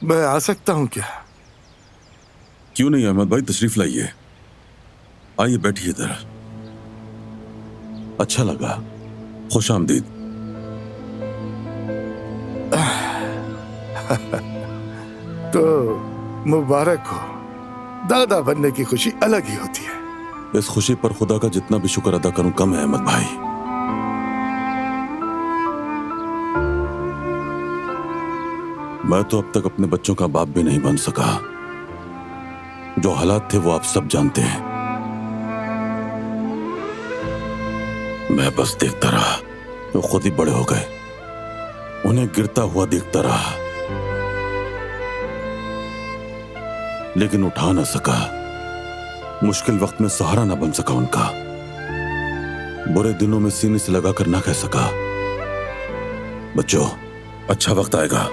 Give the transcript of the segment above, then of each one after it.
मैं आ सकता हूँ क्या? क्यों नहीं अहमद भाई, तशरीफ लाइए। आइए बैठिए इधर। अच्छा लगा, खुश आमदीद। तो मुबारक हो। दादा बनने की खुशी अलग ही होती है। इस खुशी पर खुदा का जितना भी शुक्र अदा करूं कम है अहमद भाई। मैं तो अब तक अपने बच्चों का बाप भी नहीं बन सका। जो हालात थे वो आप सब जानते हैं। मैं बस देखता रहा, वो खुद ही बड़े हो गए। उन्हें गिरता हुआ देखता रहा, लेकिन उठा न सका। मुश्किल वक्त में सहारा न बन सका उनका। बुरे दिनों में सीने से लगाकर ना कह सका, बच्चों अच्छा वक्त आएगा।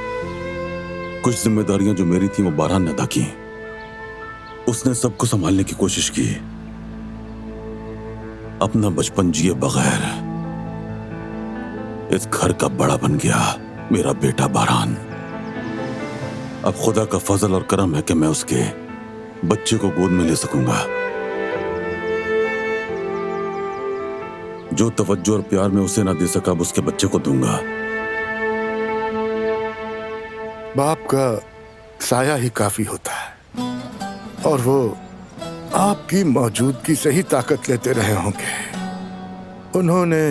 कुछ जिम्मेदारियां जो मेरी थी वो बारहान ने अदा की। उसने सबको संभालने की कोशिश की, अपना बचपन जिए बगैर इस घर का बड़ा बन गया मेरा बेटा बारहान। अब खुदा का फजल और करम है कि मैं उसके बच्चे को गोद में ले सकूंगा। जो तवज्जो और प्यार में उसे ना दे सका अब उसके बच्चे को दूंगा। बाप का साया ही काफी होता है, और वो आपकी मौजूदगी से ही ताकत लेते रहे होंगे। उन्होंने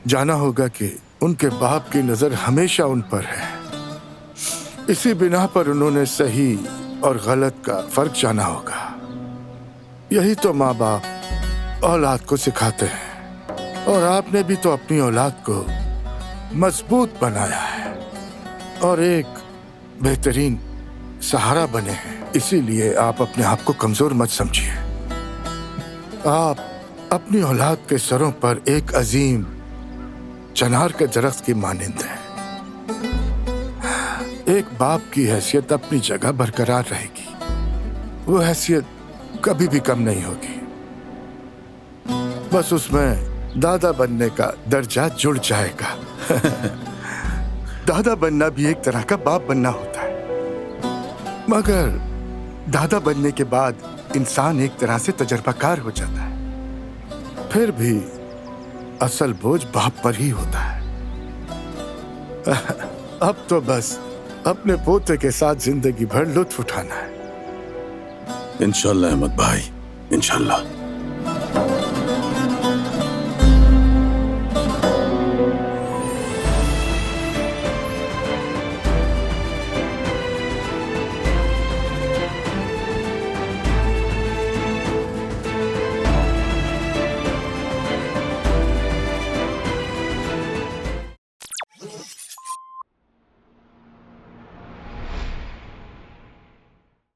जाना होगा कि उनके बाप की नजर हमेशा उन पर है। इसी बिना पर उन्होंने सही और गलत का फर्क जाना होगा। यही तो माँ बाप औलाद को सिखाते हैं, और आपने भी तो अपनी औलाद को मजबूत बनाया है और एक बेहतरीन सहारा बने हैं। इसीलिए आप अपने आप को कमजोर मत समझिए। आप अपनी औलाद के सरों पर एक अजीम चनार के दरख्त की मानिंद हैं। एक बाप की हैसियत अपनी जगह बरकरार रहेगी। वो हैसियत कभी भी कम नहीं होगी। बस उसमें दादा बनने का दर्जा जुड़ जाएगा। दादा बनना भी एक तरह का बाप बनना होता है, मगर दादा बनने के बाद इंसान एक तरह से तजर्बाकार हो जाता है। फिर भी असल बोझ बाप पर ही होता है। अब तो बस अपने पोते के साथ जिंदगी भर लुत्फ उठाना है। इंशाल्लाह अहमद भाई, इंशाल्लाह।